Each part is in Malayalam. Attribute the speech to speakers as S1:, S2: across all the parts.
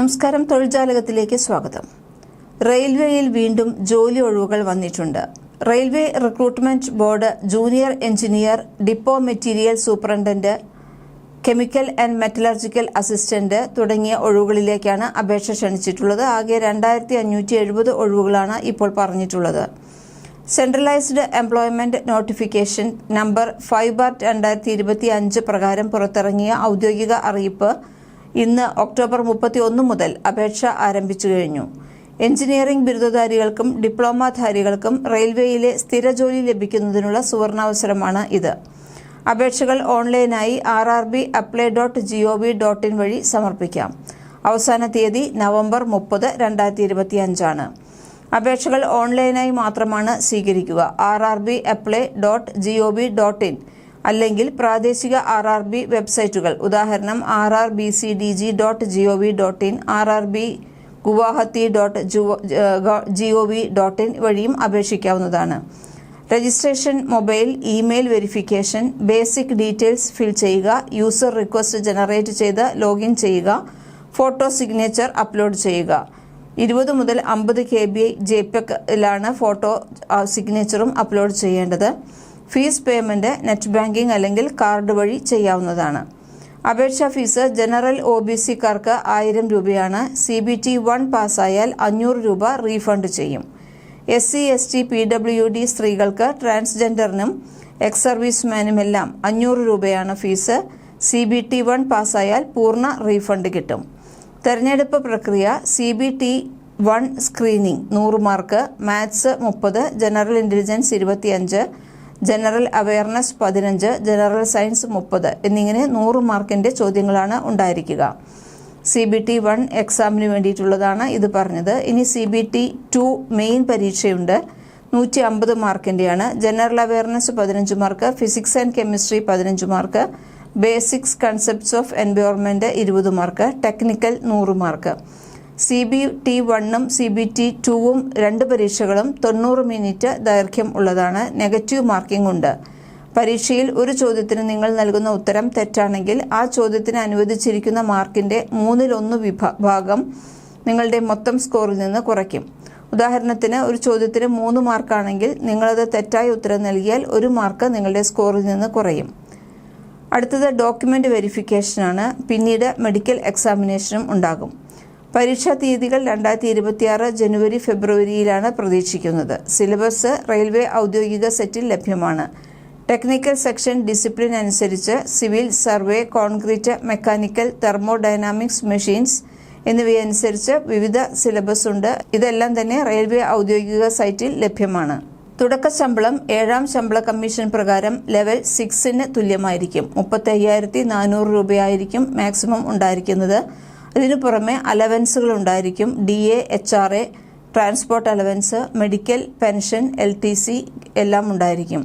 S1: നമസ്കാരം, തൊഴിൽജാലകത്തിലേക്ക് സ്വാഗതം. റെയിൽവേയിൽ വീണ്ടും ജോലി ഒഴിവുകൾ വന്നിട്ടുണ്ട്. Railway recruitment board junior engineer, depot material superintendent, chemical and metallurgical assistant തുടങ്ങിയ ഒഴിവുകളിലേക്കാണ് അപേക്ഷ ക്ഷണിച്ചിട്ടുള്ളത്. ആകെ 2570 ഒഴിവുകളാണ് ഇപ്പോൾ പറഞ്ഞിട്ടുള്ളത്. സെൻട്രലൈസ്ഡ് എംപ്ലോയ്മെന്റ് നോട്ടിഫിക്കേഷൻ നമ്പർ 5/2025 പ്രകാരം പുറത്തിറങ്ങിയ ഔദ്യോഗിക അറിയിപ്പ് ഇന്ന് ഒക്ടോബർ 31 മുതൽ അപേക്ഷ ആരംഭിച്ചു കഴിഞ്ഞു. എഞ്ചിനീയറിംഗ് ബിരുദധാരികൾക്കും ഡിപ്ലോമധാരികൾക്കും റെയിൽവേയിലെ സ്ഥിരജോലി ലഭിക്കുന്നതിനുള്ള സുവർണാവസരമാണ് ഇത്. അപേക്ഷകൾ ഓൺലൈനായി rrbapply.gov.in വഴി സമർപ്പിക്കാം. അവസാന തീയതി നവംബർ 30, 2025 അപേക്ഷകൾ ഓൺലൈനായി മാത്രമാണ് സ്വീകരിക്കുക. rrbapply.gov.in അല്ലെങ്കിൽ പ്രാദേശിക RRB വെബ്സൈറ്റുകൾ, ഉദാഹരണം rrbcdg.gov.in, rrbguwahati.gov.in വഴിയും അപേക്ഷിക്കാവുന്നതാണ്. Registration, mobile, email verification, basic details fill ചെയ്യുക, യൂസർ റിക്വസ്റ്റ് ജനറേറ്റ് ചെയ്ത് ലോഗിൻ ചെയ്യുക, ഫോട്ടോ സിഗ്നേച്ചർ അപ്ലോഡ് ചെയ്യുക. 20 മുതൽ 50 KB JPEG-ലാണ് ഫോട്ടോ സിഗ്നേച്ചറും അപ്ലോഡ് ചെയ്യേണ്ടത്. ഫീസ് പേയ്മെന്റ് നെറ്റ് ബാങ്കിംഗ് അല്ലെങ്കിൽ കാർഡ് വഴി ചെയ്യാവുന്നതാണ്. അപേക്ഷാ ഫീസ് ജനറൽ OBC-കാർക്ക് 1000 രൂപയാണ്. CBT 1 പാസ്സായാൽ 500 രൂപ റീഫണ്ട് ചെയ്യും. SC, ST, PWD സ്ത്രീകൾക്ക്, ട്രാൻസ്ജെൻഡറിനും എക്സ് സർവീസ്മാനുമെല്ലാം 500 രൂപയാണ് ഫീസ്. CBT 1 പാസ്സായാൽ പൂർണ്ണ റീഫണ്ട് കിട്ടും. തെരഞ്ഞെടുപ്പ് പ്രക്രിയ: CBT 1 screening 100 mark, maths 30, general intelligence 25, general awareness 15, general science 30 എന്നിങ്ങനെ 100 മാർക്കിന്റെ ചോദ്യങ്ങളാണ് ഉണ്ടായിരിക്കുക. CBT 1 എക്സാമിന് വേണ്ടിയിട്ടുള്ളതാണ് ഇത് പറഞ്ഞത്. ഇനി CBT 2 മെയിൻ പരീക്ഷയുണ്ട്, 150 മാർക്കിന്റെയാണ്. General awareness 15 mark, physics and chemistry 15 mark, basics concepts of environment 20 mark, technical 100 mark. CBT 1ഉം CBT 2ഉം 2 പരീക്ഷകളും 90 മിനിറ്റ് ദൈർഘ്യം ഉള്ളതാണ്. നെഗറ്റീവ് മാർക്കിംഗ് ഉണ്ട്. പരീക്ഷയിൽ ഒരു ചോദ്യത്തിന് നിങ്ങൾ നൽകുന്ന ഉത്തരം തെറ്റാണെങ്കിൽ ആ ചോദ്യത്തിന് അനുവദിച്ചിരിക്കുന്ന മാർക്കിന്റെ 1/3 ഭാഗം നിങ്ങളുടെ മൊത്തം സ്കോറിൽ നിന്ന് കുറയ്ക്കും. ഉദാഹരണത്തിന്, ഒരു ചോദ്യത്തിന് 3 മാർക്കാണെങ്കിൽ നിങ്ങളത് തെറ്റായ ഉത്തരം നൽകിയാൽ 1 മാർക്ക് നിങ്ങളുടെ സ്കോറിൽ നിന്ന് കുറയും. അടുത്തത് ഡോക്യുമെന്റ് വെരിഫിക്കേഷനാണ്. പിന്നീട് മെഡിക്കൽ എക്സാമിനേഷനും ഉണ്ടാകും. പരീക്ഷാ തീയതികൾ 2026 ജനുവരി, ഫെബ്രുവരിയിലാണ് പ്രതീക്ഷിക്കുന്നത്. സിലബസ് റെയിൽവേ ഔദ്യോഗിക സെറ്റിൽ ലഭ്യമാണ്. ടെക്നിക്കൽ സെക്ഷൻ ഡിസിപ്ലിൻ അനുസരിച്ച് civil, survey, concrete, mechanical, thermodynamics, machines എന്നിവയനുസരിച്ച് വിവിധ സിലബസ് ഉണ്ട്. ഇതെല്ലാം തന്നെ റെയിൽവേ ഔദ്യോഗിക സൈറ്റിൽ ലഭ്യമാണ്. തുടക്ക ശമ്പളം 7ാം ശമ്പള കമ്മീഷൻ പ്രകാരം ലെവൽ 6ന് തുല്യമായിരിക്കും. 35,400 രൂപയായിരിക്കും മാക്സിമം ഉണ്ടായിരിക്കുന്നത്. ഇതിനു പുറമെ അലവൻസുകൾ ഉണ്ടായിരിക്കും. DA, HRA, transport allowance, medical, pension, LTC എല്ലാം ഉണ്ടായിരിക്കും.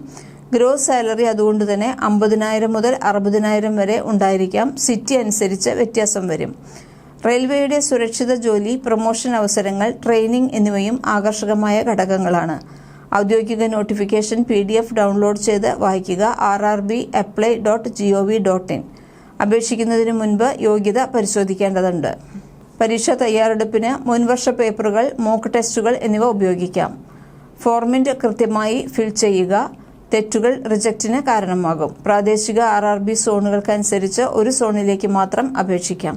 S1: ഗ്രോസ് സാലറി അതുകൊണ്ട് തന്നെ 50,000 മുതൽ 60,000 വരെ ഉണ്ടായിരിക്കാം. സിറ്റി അനുസരിച്ച് വ്യത്യാസം വരും. റെയിൽവേയുടെ സുരക്ഷിത ജോലി, പ്രൊമോഷൻ അവസരങ്ങൾ, ട്രെയിനിംഗ് എന്നിവയും ആകർഷകമായ ഘടകങ്ങളാണ്. ഔദ്യോഗിക നോട്ടിഫിക്കേഷൻ PDF ഡൗൺലോഡ് ചെയ്ത് വായിക്കുക. rrbapply.gov.in അപേക്ഷിക്കുന്നതിന് മുൻപ് യോഗ്യത പരിശോധിക്കേണ്ടതുണ്ട്. പരീക്ഷാ തയ്യാറെടുപ്പിന് മുൻവർഷ പേപ്പറുകൾ, മോക്ക് ടെസ്റ്റുകൾ എന്നിവ ഉപയോഗിക്കാം. ഫോർമാറ്റ് കൃത്യമായി ഫിൽ ചെയ്യുക. തെറ്റുകൾ റിജക്റ്റിന് കാരണമാകും. പ്രാദേശിക RRB സോണുകൾക്കനുസരിച്ച് ഒരു സോണിലേക്ക് മാത്രം അപേക്ഷിക്കാം.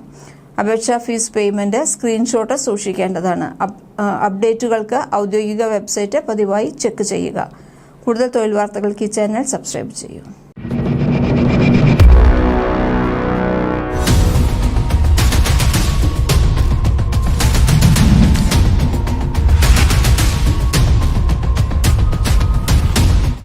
S1: അപേക്ഷാ ഫീസ് പേയ്മെന്റ് സ്ക്രീൻഷോട്ട് സൂക്ഷിക്കേണ്ടതാണ്. അപ്ഡേറ്റുകൾക്ക് ഔദ്യോഗിക വെബ്സൈറ്റ് പതിവായി ചെക്ക് ചെയ്യുക. കൂടുതൽ തൊഴിൽ വാർത്തകൾക്ക് ഈ ചാനൽ സബ്സ്ക്രൈബ് ചെയ്യൂ.